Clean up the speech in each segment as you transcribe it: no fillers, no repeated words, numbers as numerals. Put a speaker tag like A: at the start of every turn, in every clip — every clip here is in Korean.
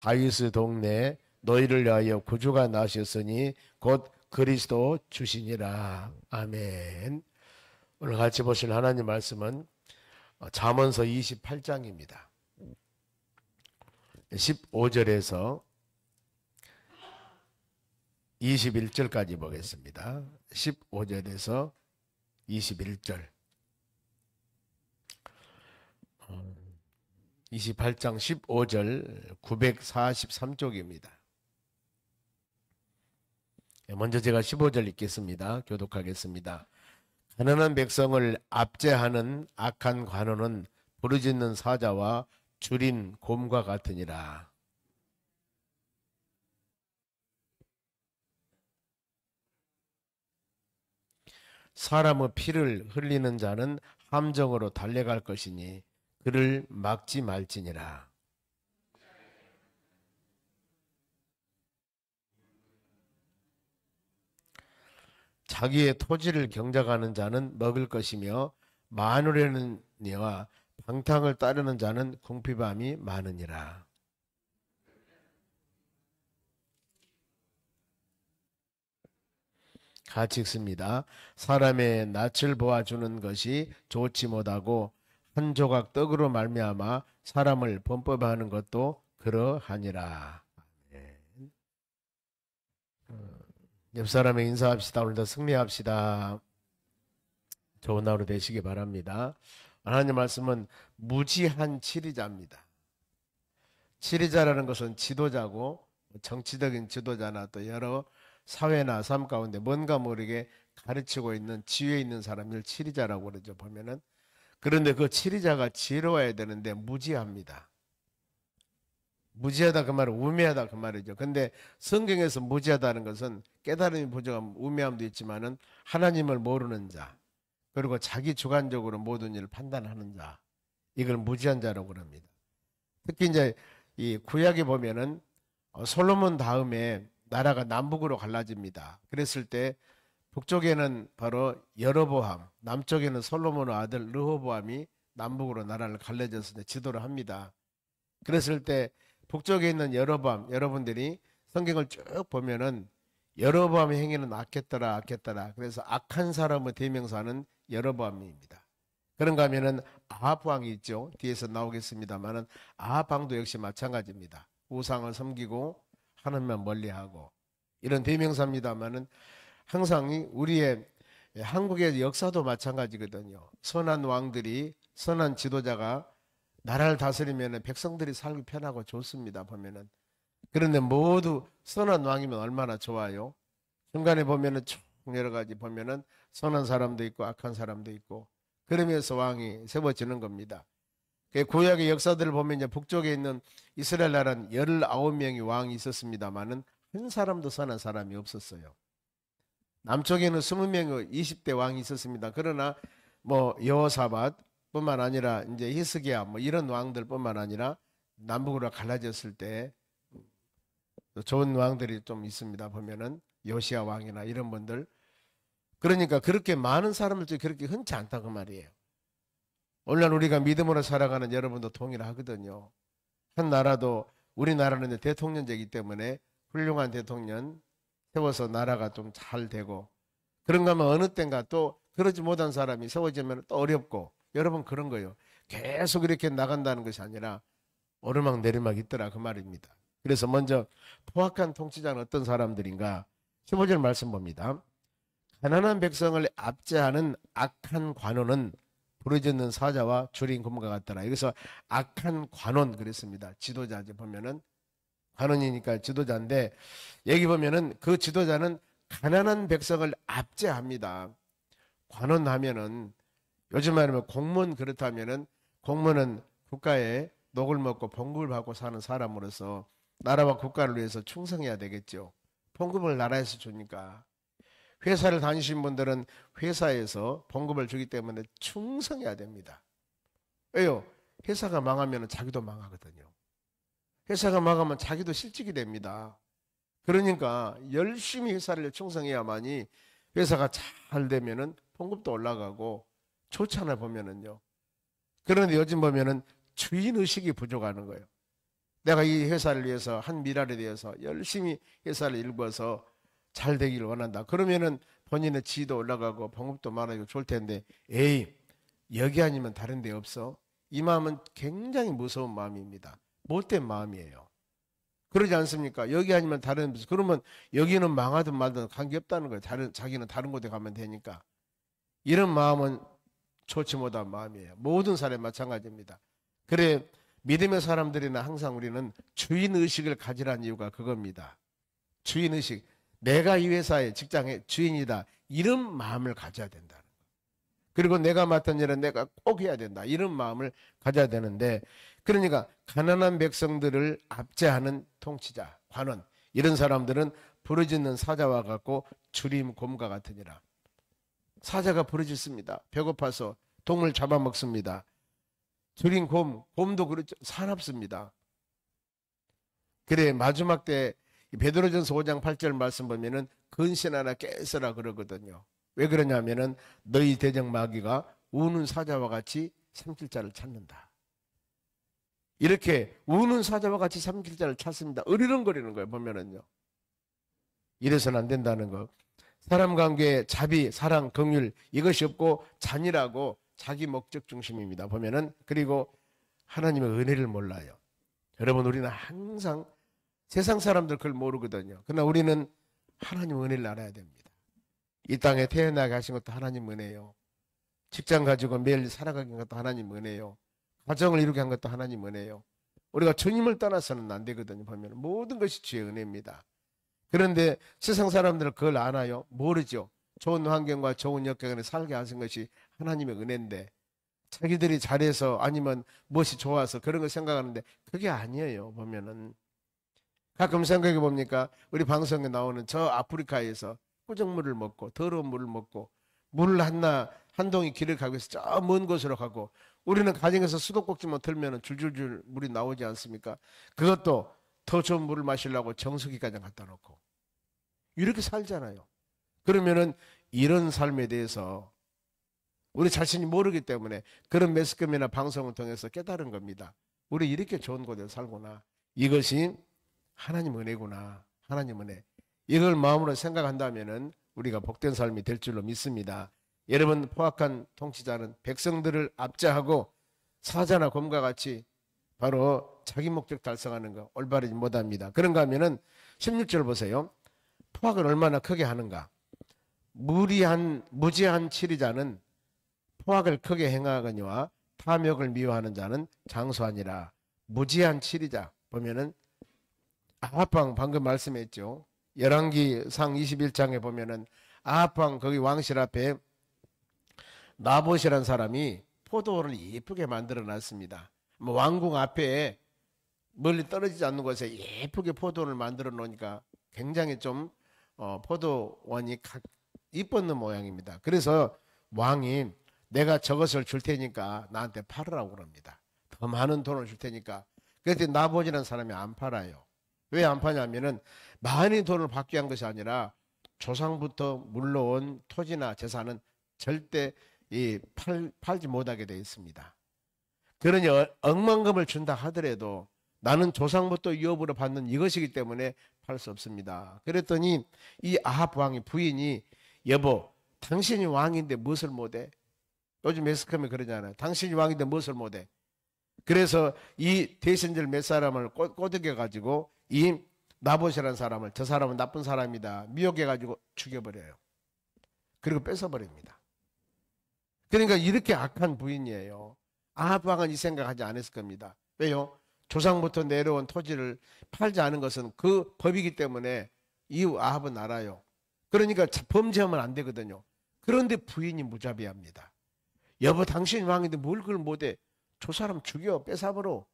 A: 다윗의 동네에 너희를 위하여 구주가 나셨으니 곧 그리스도 주시니라. 아멘. 오늘 같이 보실 하나님 말씀은 잠언서 28장입니다. 15절에서 21절까지 보겠습니다. 15절에서 21절. 28장 15절 943쪽입니다. 먼저 제가 15절 읽겠습니다. 교독하겠습니다. 가난한 백성을 압제하는 악한 관원은 부르짖는 사자와 줄인 곰과 같으니라. 사람의 피를 흘리는 자는 함정으로 달려갈 것이니 그를 막지 말지니라. 자기의 토지를 경작하는 자는 먹을 것이며 마누라는 이와 방탕을 따르는 자는 궁핍함이 많으니라. 같이 읽습니다. 사람의 낯을 보아주는 것이 좋지 못하고 한 조각 떡으로 말미암아 사람을 범법하는 것도 그러하니라. 옆 사람에 인사합시다. 오늘도 승리합시다. 좋은 하루 되시기 바랍니다. 하나님 말씀은 무지한 치리자입니다. 치리자라는 것은 지도자고 정치적인 지도자나 또 여러 사회나 삶 가운데 뭔가 모르게 가르치고 있는 지위에 있는 사람을 치리자라고 그러죠. 보면은. 그런데 그 치리자가 지혜로워야 되는데 무지합니다. 무지하다 그 말은 우매하다 그 말이죠. 근데 성경에서 무지하다는 것은 깨달음이 부족한 우매함도 있지만은 하나님을 모르는 자, 그리고 자기 주관적으로 모든 일을 판단하는 자, 이걸 무지한 자라고 그럽니다. 특히 이제 이 구약에 보면은 솔로몬 다음에 나라가 남북으로 갈라집니다. 그랬을 때 북쪽에는 바로 여로보암, 남쪽에는 솔로몬의 아들 르호보암이 남북으로 나라를 갈라져서 지도를 합니다. 그랬을 때 북쪽에 있는 여로보암, 여러분들이 성경을 쭉 보면은 여로보암의 행위는 악했더라. 그래서 악한 사람의 대명사는 여로보암입니다. 그런가 하면은 아합 왕이 있죠. 뒤에서 나오겠습니다만은 아합 왕도 역시 마찬가지입니다. 우상을 섬기고 하나님만 멀리하고 이런 대명사입니다만은 항상 우리의 한국의 역사도 마찬가지거든요. 선한 왕들이 선한 지도자가 나라를 다스리면 백성들이 살기 편하고 좋습니다. 보면은. 그런데 모두 선한 왕이면 얼마나 좋아요. 중간에 보면은 총 여러 가지 보면은 선한 사람도 있고 악한 사람도 있고 그러면서 왕이 세워지는 겁니다. 구약의 역사들을 보면 이제 북쪽에 있는 이스라엘 나라는 19명의 왕이 있었습니다만은 한 사람도 선한 사람이 없었어요. 남쪽에는 20명의 20대 왕이 있었습니다. 그러나 뭐 여호사밧 뿐만 아니라 이제 히스기야 뭐 이런 왕들뿐만 아니라 남북으로 갈라졌을 때 좋은 왕들이 좀 있습니다. 보면은 요시야 왕이나 이런 분들. 그러니까 그렇게 많은 사람들이 그렇게 흔치 않다 그 말이에요. 오늘날 우리가 믿음으로 살아가는 여러분도 동일하거든요. 한 나라도 우리나라는 대통령제이기 때문에 훌륭한 대통령 세워서 나라가 좀 잘 되고 그런가 하면 어느 때인가 또 그러지 못한 사람이 세워지면 또 어렵고 여러분 그런 거예요. 계속 이렇게 나간다는 것이 아니라 오르막 내리막 있더라 그 말입니다. 그래서 먼저 포악한 통치자는 어떤 사람들인가 15절 말씀 봅니다. 가난한 백성을 압제하는 악한 관원은 부르짖는 사자와 줄인 곰과 같더라. 여기서 악한 관원 그랬습니다. 지도자지 보면은 관원이니까 지도자인데 여기 보면은 그 지도자는 가난한 백성을 압제합니다. 관원하면은 요즘 말하면 공무원 그렇다면은 공무원은 국가에 녹을 먹고 봉급을 받고 사는 사람으로서 나라와 국가를 위해서 충성해야 되겠죠. 봉급을 나라에서 주니까. 회사를 다니신 분들은 회사에서 봉급을 주기 때문에 충성해야 됩니다. 왜요? 회사가 망하면 자기도 망하거든요. 회사가 망하면 자기도 실직이 됩니다. 그러니까 열심히 회사를 충성해야만이 회사가 잘 되면은 봉급도 올라가고 좋잖아 보면은요. 그런데 요즘 보면은 주인의식이 부족하는 거예요. 내가 이 회사를 위해서 한 미랄에 대해서 열심히 회사를 일궈서 잘 되기를 원한다. 그러면은 본인의 지위도 올라가고 봉급도 많아지고 좋을 텐데, 에이, 여기 아니면 다른 데 없어? 이 마음은 굉장히 무서운 마음입니다. 못된 마음이에요. 그러지 않습니까? 여기 아니면 다른 데, 그러면 여기는 망하든 말든 관계없다는 거예요. 자기는 다른 곳에 가면 되니까. 이런 마음은 좋지 못한 마음이에요. 모든 사람이 마찬가지입니다. 그래, 믿음의 사람들이나 항상 우리는 주인의식을 가지라는 이유가 그겁니다. 주인의식. 내가 이 회사의 직장의 주인이다. 이런 마음을 가져야 된다는 거예요. 그리고 내가 맡은 일은 내가 꼭 해야 된다. 이런 마음을 가져야 되는데, 그러니까 가난한 백성들을 압제하는 통치자, 관원, 이런 사람들은 부르짖는 사자와 같고 주림 곰과 같으니라. 사자가 부르짖습니다. 배고파서 동물 잡아먹습니다. 주린 곰도 그렇죠. 사납습니다. 그래, 마지막 때 베드로전서 5장 8절 말씀 보면은 근신하나 깨서라 그러거든요. 왜 그러냐면은 너희 대적 마귀가 우는 사자와 같이 삼킬 자를 찾는다. 이렇게 우는 사자와 같이 삼킬 자를 찾습니다. 으르렁거리는 거예요, 보면은요. 이래서는 안 된다는 거. 사람 관계에 자비, 사랑, 긍휼 이것이 없고 잔인하고 자기 목적 중심입니다. 보면은. 그리고 하나님의 은혜를 몰라요. 여러분, 우리는 항상 세상 사람들 그걸 모르거든요. 그러나 우리는 하나님 은혜를 알아야 됩니다. 이 땅에 태어나게 하신 것도 하나님 은혜요. 직장 가지고 매일 살아가게 한 것도 하나님 은혜요. 가정을 이루게 한 것도 하나님 은혜요. 우리가 주님을 떠나서는 안 되거든요. 보면 모든 것이 주의 은혜입니다. 그런데 세상 사람들은 그걸 아나요? 모르죠. 좋은 환경과 좋은 역경에 살게 하신 것이 하나님의 은혜인데, 자기들이 잘해서 아니면 무엇이 좋아서 그런 걸 생각하는데 그게 아니에요. 보면은 가끔 생각해 봅니까? 우리 방송에 나오는 저 아프리카에서 꾸정물을 먹고 더러운 물을 먹고 물 한 동이 길을 가고 있어 저 먼 곳으로 가고, 우리는 가정에서 수도꼭지만 틀면 줄줄줄 물이 나오지 않습니까? 그것도 더 좋은 물을 마시려고 정수기까지 갖다 놓고 이렇게 살잖아요. 그러면은 이런 삶에 대해서 우리 자신이 모르기 때문에 그런 매스컴이나 방송을 통해서 깨달은 겁니다. 우리 이렇게 좋은 곳에 살구나. 이것이 하나님 은혜구나. 하나님 은혜. 이걸 마음으로 생각한다면은 우리가 복된 삶이 될 줄로 믿습니다. 여러분, 포악한 통치자는 백성들을 압제하고 사자나 곰과 같이 바로 자기 목적 달성하는 거 올바르지 못합니다. 그런가 하면은 16절 보세요. 포악을 얼마나 크게 하는가. 무지한 치리자는 포악을 크게 행하거니와 탐욕을 미워하는 자는 장수하니라. 무지한 치리자 보면은 아합 왕 방금 말씀했죠. 열왕기상 21장에 보면은 아합 왕 거기 왕실 앞에 나봇이라는 사람이 포도를 예쁘게 만들어 놨습니다. 뭐 왕궁 앞에 멀리 떨어지지 않는 곳에 예쁘게 포도를 만들어 놓으니까 굉장히 좀 포도원이 이뻤는 모양입니다. 그래서 왕이 내가 저것을 줄 테니까 나한테 팔으라고 그럽니다. 더 많은 돈을 줄 테니까. 그랬더니 나봇이라는 사람이 안 팔아요. 왜 안 파냐면은 많이 돈을 받기 위한 것이 아니라 조상부터 물러온 토지나 재산은 절대 팔지 못하게 되어 있습니다. 그러니 억만금을 준다 하더라도 나는 조상부터 유업으로 받는 이것이기 때문에 팔 수 없습니다. 그랬더니 이 아합 왕의 부인이 여보, 당신이 왕인데 무엇을 못해? 요즘 매스컴에 그러잖아요. 당신이 왕인데 무엇을 못해? 그래서 이 대신들 몇 사람을 꼬드겨 가지고 이 나봇이라는 사람을, 저 사람은 나쁜 사람이다 미혹해 가지고 죽여버려요. 그리고 뺏어버립니다. 그러니까 이렇게 악한 부인이에요. 아합 왕은 이 생각하지 않았을 겁니다. 왜요? 조상부터 내려온 토지를 팔지 않은 것은 그 법이기 때문에 이 아합은 알아요. 그러니까 범죄하면 안 되거든요. 그런데 부인이 무자비합니다. 여보, 당신 왕인데 뭘 그걸 못해? 저 사람 죽여, 뺏어버려.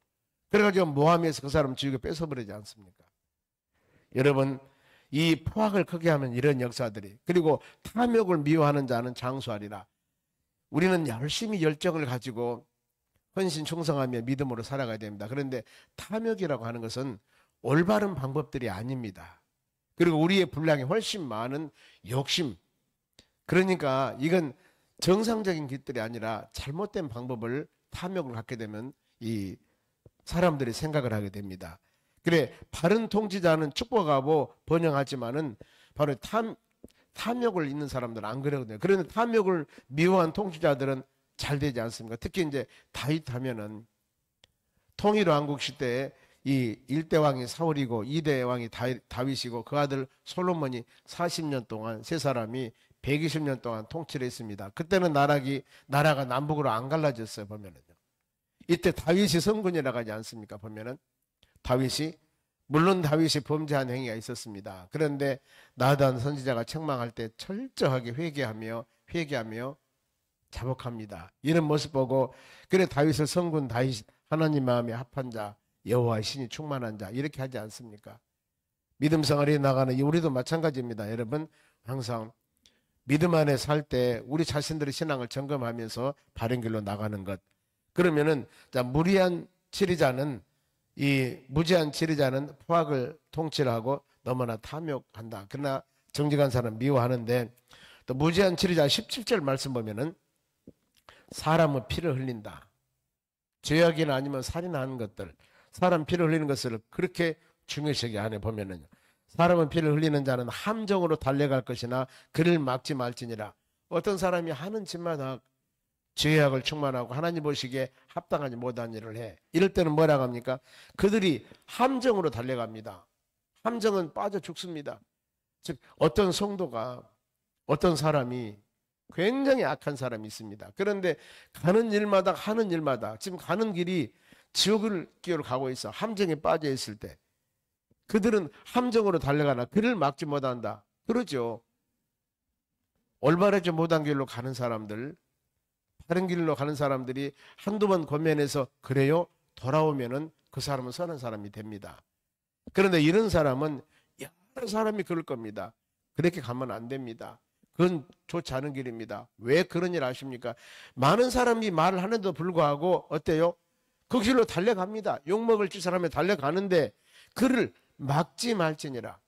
A: 그래가지고 모함해서 그 사람 죽여 뺏어버리지 않습니까? 여러분, 이 포악을 크게 하면 이런 역사들이, 그리고 탐욕을 미워하는 자는 장수하리라. 우리는 열심히 열정을 가지고 헌신 충성하며 믿음으로 살아가야 됩니다. 그런데 탐욕이라고 하는 것은 올바른 방법들이 아닙니다. 그리고 우리의 분량이 훨씬 많은 욕심. 그러니까 이건 정상적인 길들이 아니라 잘못된 방법을 탐욕을 갖게 되면 이 사람들이 생각을 하게 됩니다. 그래, 바른 통치자는 축복하고 번영하지만은 바로 탐욕을 있는 사람들은 안 그러거든요. 그런데 탐욕을 미워한 통치자들은 잘 되지 않습니까? 특히 이제 다윗 하면은 통일 왕국 시대에 이 1대 왕이 사울이고 2대 왕이 다윗이고 그 아들 솔로몬이 40년 동안 세 사람이 120년 동안 통치를 했습니다. 그때는 나라가 남북으로 안 갈라졌어요, 보면은요. 이때 다윗이 성군이라고 하지 않습니까? 보면은 물론 다윗이 범죄한 행위가 있었습니다. 그런데 나단 선지자가 책망할 때 철저하게 회개하며 자복합니다. 이런 모습 보고 그래 다윗을 성군 다윗 하나님 마음에 합한 자 여호와의 신이 충만한 자 이렇게 하지 않습니까? 믿음 생활에 나가는 우리도 마찬가지입니다. 여러분 항상 믿음 안에 살 때 우리 자신들의 신앙을 점검하면서 바른 길로 나가는 것. 그러면은 자 무지한 치리자는 포악을 통치를 하고 너무나 탐욕한다. 그러나 정직한 사람 미워하는데 또 무지한 치리자 17절 말씀 보면은 사람은 피를 흘린다. 죄악이나 아니면 살인하는 것들, 사람 피를 흘리는 것을 그렇게 중요시하게 하네 보면은 사람은 피를 흘리는 자는 함정으로 달려갈 것이나 그를 막지 말지니라. 어떤 사람이 하는 짓마다 죄악을 충만하고 하나님 보시기에 합당하지 못한 일을 해. 이럴 때는 뭐라고 합니까? 그들이 함정으로 달려갑니다. 함정은 빠져 죽습니다. 즉 어떤 성도가 어떤 사람이 굉장히 악한 사람이 있습니다. 그런데 하는 일마다 지금 가는 길이 지옥을 길로 가고 있어. 함정에 빠져 있을 때 그들은 함정으로 달려가나 그를 막지 못한다. 그러죠. 올바르지 못한 길로 가는 사람들, 바른 길로 가는 사람들이 한두 번 권면해서 그래요? 돌아오면은 그 사람은 선한 사람이 됩니다. 그런데 이런 사람은 여러 사람이 그럴 겁니다. 그렇게 가면 안 됩니다. 그건 좋지 않은 길입니다. 왜 그런 일 아십니까? 많은 사람이 말을 하는데도 불구하고 어때요? 그 길로 달려갑니다. 욕먹을 짓을 하며 달려가는데 그를 막지 말지니라.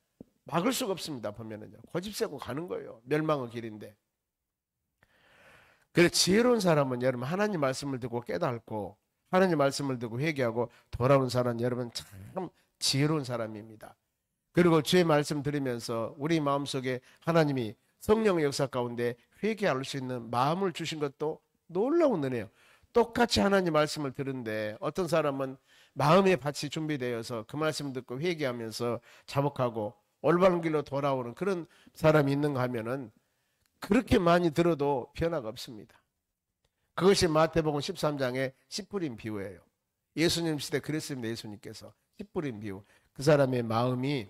A: 막을 수가 없습니다. 보면은요. 고집 세고 가는 거예요. 멸망의 길인데. 그래서 지혜로운 사람은 여러분 하나님 말씀을 듣고 깨닫고 하나님 말씀을 듣고 회개하고 돌아온 사람은 여러분 참 지혜로운 사람입니다. 그리고 주의 말씀 들으면서 우리 마음속에 하나님이 성령의 역사 가운데 회개할 수 있는 마음을 주신 것도 놀라운 은혜예요. 똑같이 하나님 말씀을 들은데 어떤 사람은 마음의 밭이 준비되어서 그 말씀 듣고 회개하면서 자복하고 올바른 길로 돌아오는 그런 사람이 있는가 하면은 그렇게 많이 들어도 변화가 없습니다. 그것이 마태복음 13장의 씨 뿌린 비유예요. 예수님 시대 그랬습니다. 예수님께서 씨 뿌린 비유. 그 사람의 마음이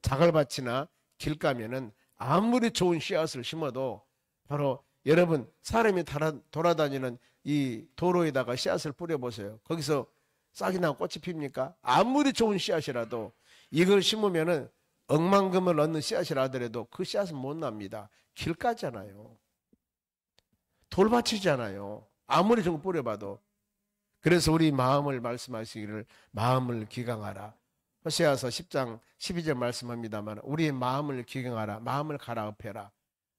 A: 자갈밭이나 길가면은 아무리 좋은 씨앗을 심어도 바로 여러분 사람이 돌아다니는 이 도로에다가 씨앗을 뿌려보세요. 거기서 싹이 나고 꽃이 핍니까? 아무리 좋은 씨앗이라도 이걸 심으면은 억만금을 얻는 씨앗이라 하더라도 그 씨앗은 못 납니다. 길가잖아요. 돌밭이잖아요. 아무리 좀 뿌려봐도. 그래서 우리 마음을 말씀하시기를 마음을 기강하라. 호세아서 10장 12절 말씀합니다만 우리의 마음을 기강하라. 마음을 갈아엎해라.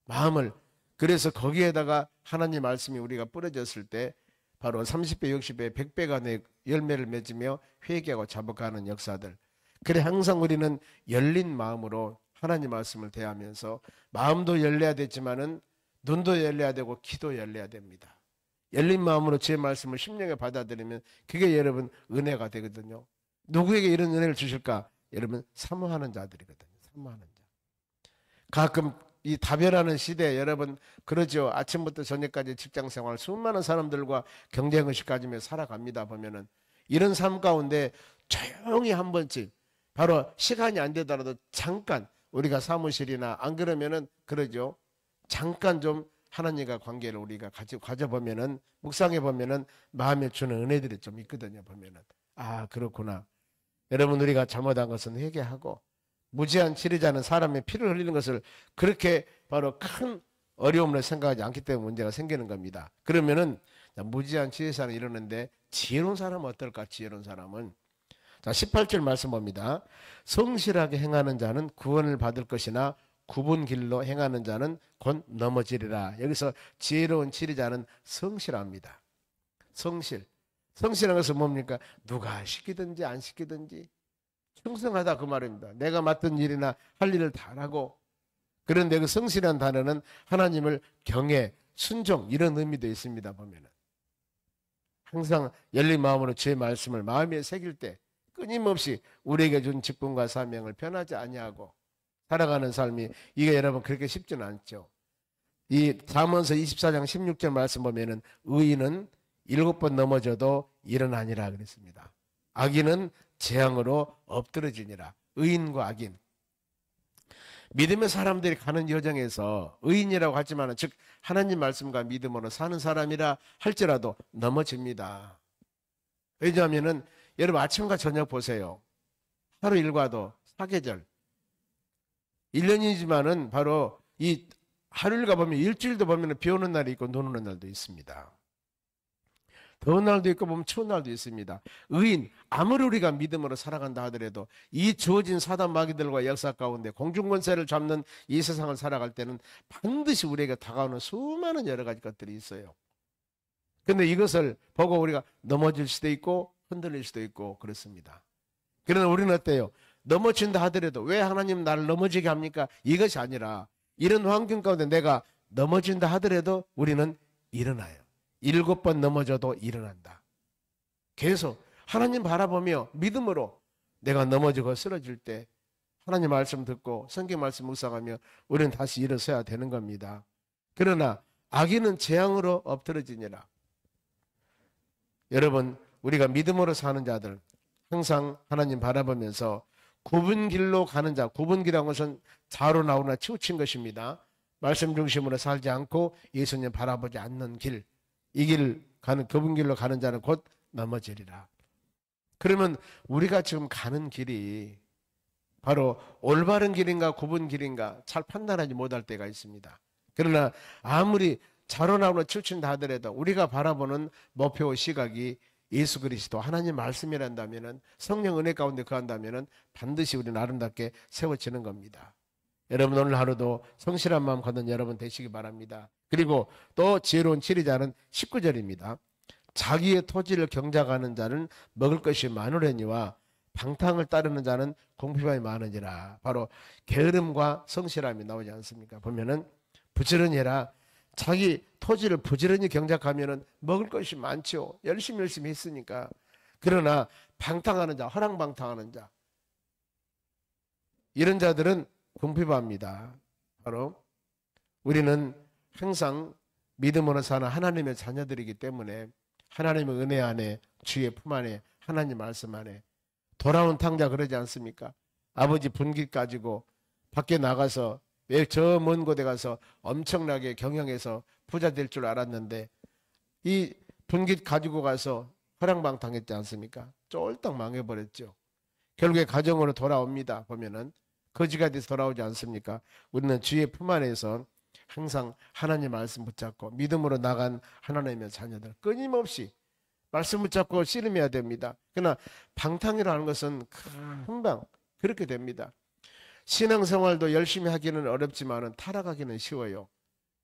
A: 마음을. 그래서 거기에다가 하나님 말씀이 우리가 뿌려졌을 때 바로 30배, 60배, 100배가 내 열매를 맺으며 회개하고 자복하는 역사들. 그래 항상 우리는 열린 마음으로 하나님 말씀을 대하면서 마음도 열려야 되지만은 눈도 열려야 되고 귀도 열려야 됩니다. 열린 마음으로 제 말씀을 심령에 받아들이면 그게 여러분 은혜가 되거든요. 누구에게 이런 은혜를 주실까? 여러분 사모하는 자들이거든요. 사모하는 자. 가끔 이 다변하는 시대에 여러분 그러죠. 아침부터 저녁까지 직장생활 수많은 사람들과 경쟁의식 가지며 살아갑니다. 보면은 이런 삶 가운데 조용히 한 번쯤 바로 시간이 안 되더라도 잠깐 우리가 사무실이나 안 그러면은 그러죠. 잠깐 좀 하나님과 관계를 우리가 가져보면은 묵상해 보면은 마음에 주는 은혜들이 좀 있거든요. 보면은 아 그렇구나. 여러분 우리가 잘못한 것은 회개하고 무지한 치리자는 사람의 피를 흘리는 것을 그렇게 바로 큰 어려움을 생각하지 않기 때문에 문제가 생기는 겁니다. 그러면은 무지한 치리자는 이러는데 지혜로운 사람은 어떨까? 지혜로운 사람은 자 18절 말씀 봅니다. 성실하게 행하는 자는 구원을 받을 것이나 굽은 길로 행하는 자는 곧 넘어지리라. 여기서 지혜로운 치리자는 성실합니다. 성실한 것은 뭡니까? 누가 시키든지 안 시키든지 충성하다 그 말입니다. 내가 맡은 일이나 할 일을 다 하고. 그런데 그 성실한 단어는 하나님을 경외, 순종 이런 의미도 있습니다. 보면은 항상 열린 마음으로 주의 말씀을 마음에 새길 때 끊임없이 우리에게 준 직분과 사명을 변하지 아니하고 살아가는 삶이 이게 여러분 그렇게 쉽지는 않죠. 이 잠언서 24장 16절 말씀 보면은 의인은 7번 넘어져도 일어나니라 그랬습니다. 악인은 재앙으로 엎드러지니라. 의인과 악인. 믿음의 사람들이 가는 여정에서 의인이라고 하지만 즉 하나님 말씀과 믿음으로 사는 사람이라 할지라도 넘어집니다. 왜냐하면 여러분 아침과 저녁 보세요. 하루 일과도 사계절 1년이지만은 바로 이 하루 일과 보면 일주일도 보면 비 오는 날이 있고 눈 오는 날도 있습니다. 더운 날도 있고 보면 추운 날도 있습니다. 의인 아무리 우리가 믿음으로 살아간다 하더라도 이 주어진 사단 마귀들과 역사 가운데 공중권세를 잡는 이 세상을 살아갈 때는 반드시 우리에게 다가오는 수많은 여러 가지 것들이 있어요. 그런데 이것을 보고 우리가 넘어질 수도 있고 흔들릴 수도 있고 그렇습니다. 그러나 우리는 어때요? 넘어진다 하더라도 왜 하나님 나를 넘어지게 합니까? 이것이 아니라 이런 환경 가운데 내가 넘어진다 하더라도 우리는 일어나요. 7번 넘어져도 일어난다. 계속 하나님 바라보며 믿음으로 내가 넘어지고 쓰러질 때 하나님 말씀 듣고 성경 말씀 묵상하며 우리는 다시 일어서야 되는 겁니다. 그러나 악인은 재앙으로 엎드러지니라. 여러분 우리가 믿음으로 사는 자들 항상 하나님 바라보면서 굽은 길로 가는 자, 굽은 길이라는 것은 좌로 나오나 치우친 것입니다. 말씀 중심으로 살지 않고 예수님 바라보지 않는 길, 이 길 가는 좁은 길로 가는 자는 곧 넘어지리라. 그러면 우리가 지금 가는 길이 바로 올바른 길인가 굽은 길인가 잘 판단하지 못할 때가 있습니다. 그러나 아무리 좌로 나오나 치우친다 하더라도 우리가 바라보는 목표 시각이 예수 그리스도 하나님 말씀이란다면은 성령 은혜 가운데 거한다면은 반드시 우리는 아름답게 세워지는 겁니다. 여러분 오늘 하루도 성실한 마음 갖는 여러분 되시기 바랍니다. 그리고 또 지혜로운 치리자는 19절입니다. 자기의 토지를 경작하는 자는 먹을 것이 많으려니와 방탕을 따르는 자는 궁핍함이 많으니라. 바로 게으름과 성실함이 나오지 않습니까? 보면은 부지런히 해라. 자기 토지를 부지런히 경작하면은 먹을 것이 많죠. 열심히 했으니까. 그러나 방탕하는 자, 허랑방탕하는 자, 이런 자들은 궁핍합니다. 바로 우리는 항상 믿음으로 사는 하나님의 자녀들이기 때문에 하나님의 은혜 안에 주의 품 안에 하나님 말씀 안에 돌아온 탕자 그러지 않습니까? 아버지 분깃 가지고 밖에 나가서 왜 저 먼 곳에 가서 엄청나게 경영해서 부자 될 줄 알았는데 이 분깃 가지고 가서 허랑방탕했지 않습니까? 쫄딱 망해버렸죠. 결국에 가정으로 돌아옵니다. 보면은 거지가 돼서 돌아오지 않습니까? 우리는 주의 품 안에서 항상 하나님 말씀 붙잡고 믿음으로 나간 하나님의 자녀들 끊임없이 말씀 붙잡고 씨름해야 됩니다. 그러나 방탕이라는 것은 금방 그렇게 됩니다. 신앙생활도 열심히 하기는 어렵지만 타락하기는 쉬워요.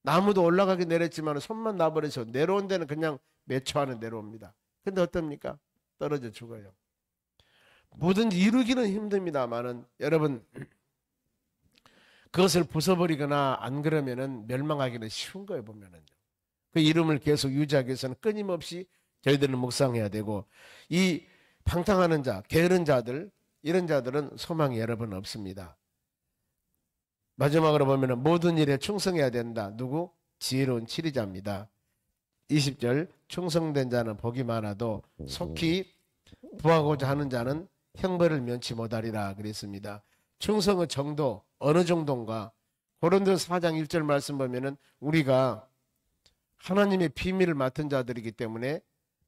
A: 나무도 올라가기 내렸지만 손만 놔버려서 내려온 데는 그냥 몇 초 안에 내려옵니다. 근데 어떻습니까? 떨어져 죽어요. 뭐든지 이루기는 힘듭니다만은 여러분 그것을 부숴버리거나 안 그러면은 멸망하기는 쉬운 거예요. 보면은요. 그 이름을 계속 유지하기 위해서는 끊임없이 저희들은 묵상해야 되고 이 방탕하는 자, 게으른 자들 이런 자들은 소망이 여러분 없습니다. 마지막으로 보면은 모든 일에 충성해야 된다. 누구? 지혜로운 치리자입니다. 20절 충성된 자는 복이 많아도 속히 부하고자 하는 자는 형벌을 면치 못하리라 그랬습니다. 충성의 정도 어느 정도인가? 고린도서 4장 1절 말씀 보면은 우리가 하나님의 비밀을 맡은 자들이기 때문에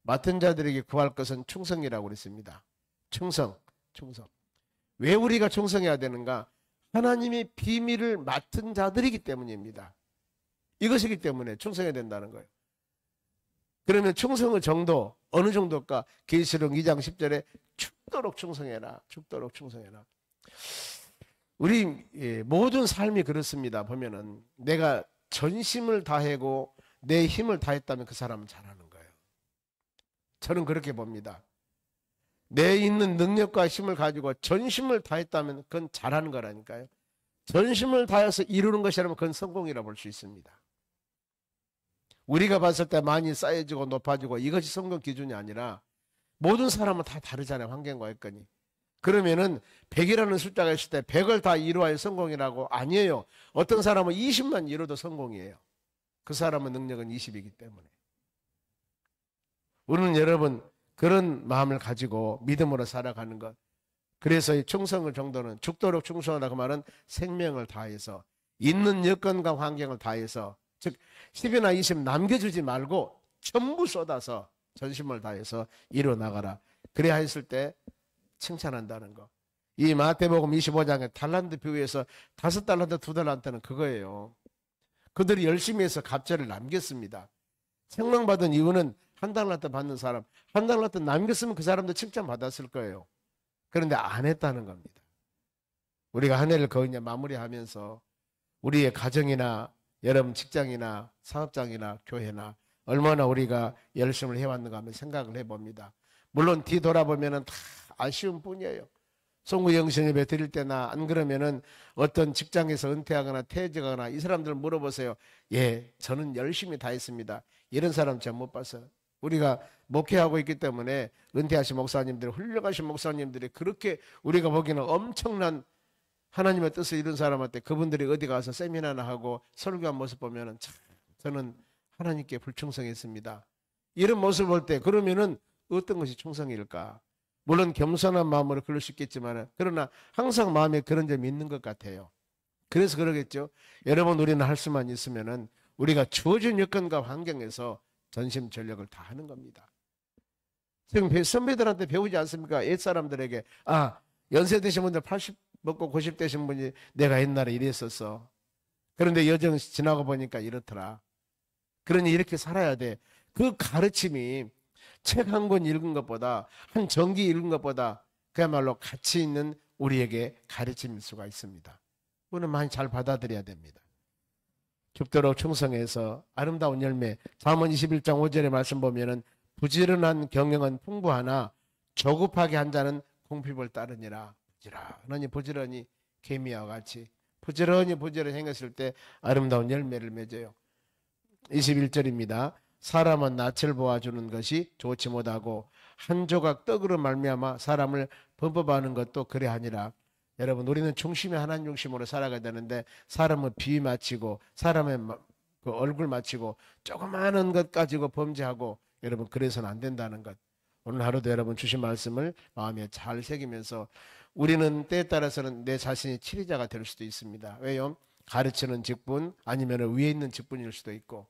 A: 맡은 자들에게 구할 것은 충성이라고 그랬습니다. 충성. 왜 우리가 충성해야 되는가? 하나님의 비밀을 맡은 자들이기 때문입니다. 이것이기 때문에 충성해야 된다는 거예요. 그러면 충성의 정도 어느 정도일까? 계시록 2장 10절에 죽도록 충성해라. 우리 모든 삶이 그렇습니다. 보면은 내가 전심을 다하고 내 힘을 다했다면 그 사람은 잘하는 거예요. 저는 그렇게 봅니다. 내 있는 능력과 힘을 가지고 전심을 다했다면 그건 잘하는 거라니까요. 전심을 다해서 이루는 것이라면 그건 성공이라 볼 수 있습니다. 우리가 봤을 때 많이 쌓여지고 높아지고 이것이 성공 기준이 아니라 모든 사람은 다 다르잖아요. 환경과 여건이. 그러면은 100이라는 숫자가 있을 때 100을 다 이루어야 성공이라고? 아니에요. 어떤 사람은 20만 이뤄도 성공이에요. 그 사람의 능력은 20이기 때문에. 우리는 여러분 그런 마음을 가지고 믿음으로 살아가는 것. 그래서 이 충성의 정도는 죽도록 충성하다 그 말은 생명을 다해서 있는 여건과 환경을 다해서 즉 10이나 20 남겨주지 말고 전부 쏟아서 전심을 다해서 이뤄나가라. 그래야 했을 때 칭찬한다는 거. 이 마태복음 25장의 달란트 비유에서 5달란트 2달란트는 그거예요. 그들이 열심히 해서 갑절을 남겼습니다. 책망받은 이유는 1달란트 받는 사람 1달란트 남겼으면 그 사람도 칭찬받았을 거예요. 그런데 안 했다는 겁니다. 우리가 한 해를 거의 마무리하면서 우리의 가정이나 여러분 직장이나 사업장이나 교회나 얼마나 우리가 열심을 해왔는가 하면 생각을 해봅니다. 물론 뒤돌아보면 다 아쉬운 뿐이에요. 송구 영신 예배 드릴 때나 안 그러면은 어떤 직장에서 은퇴하거나 퇴직하거나 이 사람들 물어보세요. 예, 저는 열심히 다 했습니다. 이런 사람 제가 못 봤어요. 우리가 목회하고 있기 때문에 은퇴하신 목사님들, 훌륭하신 목사님들이 그렇게 우리가 보기에는 엄청난 하나님의 뜻을 이룬 사람한테 그분들이 어디 가서 세미나나 하고 설교한 모습 보면은 참 저는 하나님께 불충성했습니다. 이런 모습을 볼 때 그러면은 어떤 것이 충성일까? 물론 겸손한 마음으로 그럴 수 있겠지만 그러나 항상 마음에 그런 점이 있는 것 같아요. 그래서 그러겠죠. 여러분 우리는 할 수만 있으면은 우리가 주어진 여건과 환경에서 전심전력을 다 하는 겁니다. 지금 선배들한테 배우지 않습니까? 옛사람들에게 연세 드신 분들 80 먹고 90 되신 분이 내가 옛날에 이랬었어. 그런데 여정 지나고 보니까 이렇더라. 그러니 이렇게 살아야 돼. 그 가르침이 책 한 권 읽은 것보다 한 정기 읽은 것보다 그야말로 가치 있는 우리에게 가르침일 수가 있습니다. 우리는 많이 잘 받아들여야 됩니다. 죽도록 충성해서 아름다운 열매. 잠언 21장 5절의 말씀 보면은 부지런한 경영은 풍부하나 조급하게 한 자는 궁핍을 따르니라. 부지런히 개미와 같이 부지런히 행했을 때 아름다운 열매를 맺어요. 21절입니다. 사람은 낯을 보아주는 것이 좋지 못하고 한 조각 떡으로 말미암아 사람을 범법하는 것도 그래하니라. 여러분 우리는 중심에 하나님 중심으로 살아가야 되는데 사람은 비 맞추고 사람의 그 얼굴 맞추고 조그마한 것 가지고 범죄하고 여러분 그래서는 안 된다는 것. 오늘 하루도 여러분 주신 말씀을 마음에 잘 새기면서 우리는 때에 따라서는 내 자신이 치리자가 될 수도 있습니다. 왜요? 가르치는 직분 아니면 위에 있는 직분일 수도 있고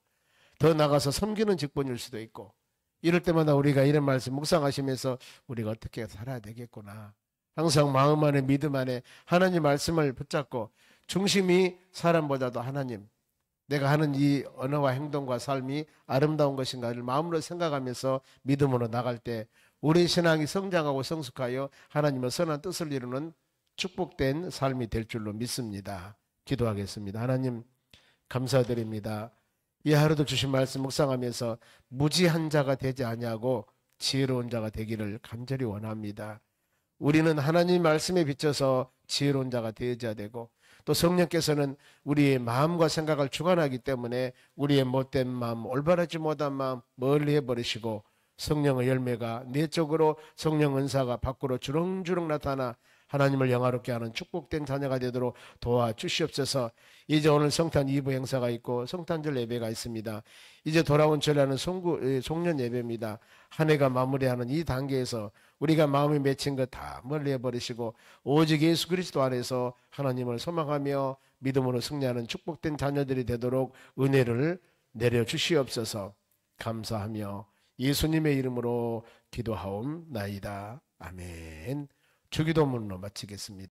A: 더 나가서 섬기는 직분일 수도 있고 이럴 때마다 우리가 이런 말씀 묵상하시면서 우리가 어떻게 살아야 되겠구나. 항상 마음 안에 믿음 안에 하나님 말씀을 붙잡고 중심이 사람보다도 하나님 내가 하는 이 언어와 행동과 삶이 아름다운 것인가를 마음으로 생각하면서 믿음으로 나갈 때 우리 신앙이 성장하고 성숙하여 하나님의 선한 뜻을 이루는 축복된 삶이 될 줄로 믿습니다. 기도하겠습니다. 하나님 감사드립니다. 이 하루도 주신 말씀 묵상하면서 무지한 자가 되지 아니하고 지혜로운 자가 되기를 간절히 원합니다. 우리는 하나님 말씀에 비춰서 지혜로운 자가 되어야 되고 또 성령께서는 우리의 마음과 생각을 주관하기 때문에 우리의 못된 마음, 올바르지 못한 마음 멀리 해버리시고 성령의 열매가 내적으로 성령 은사가 밖으로 주렁주렁 나타나 하나님을 영화롭게 하는 축복된 자녀가 되도록 도와주시옵소서. 이제 오늘 성탄 2부 행사가 있고 성탄절 예배가 있습니다. 이제 돌아온 절하는 송년 예배입니다. 한 해가 마무리하는 이 단계에서 우리가 마음에 맺힌 것 다 멀리 해버리시고 오직 예수 그리스도 안에서 하나님을 소망하며 믿음으로 승리하는 축복된 자녀들이 되도록 은혜를 내려주시옵소서. 감사하며 예수님의 이름으로 기도하옵나이다. 아멘. 주기도문으로 마치겠습니다.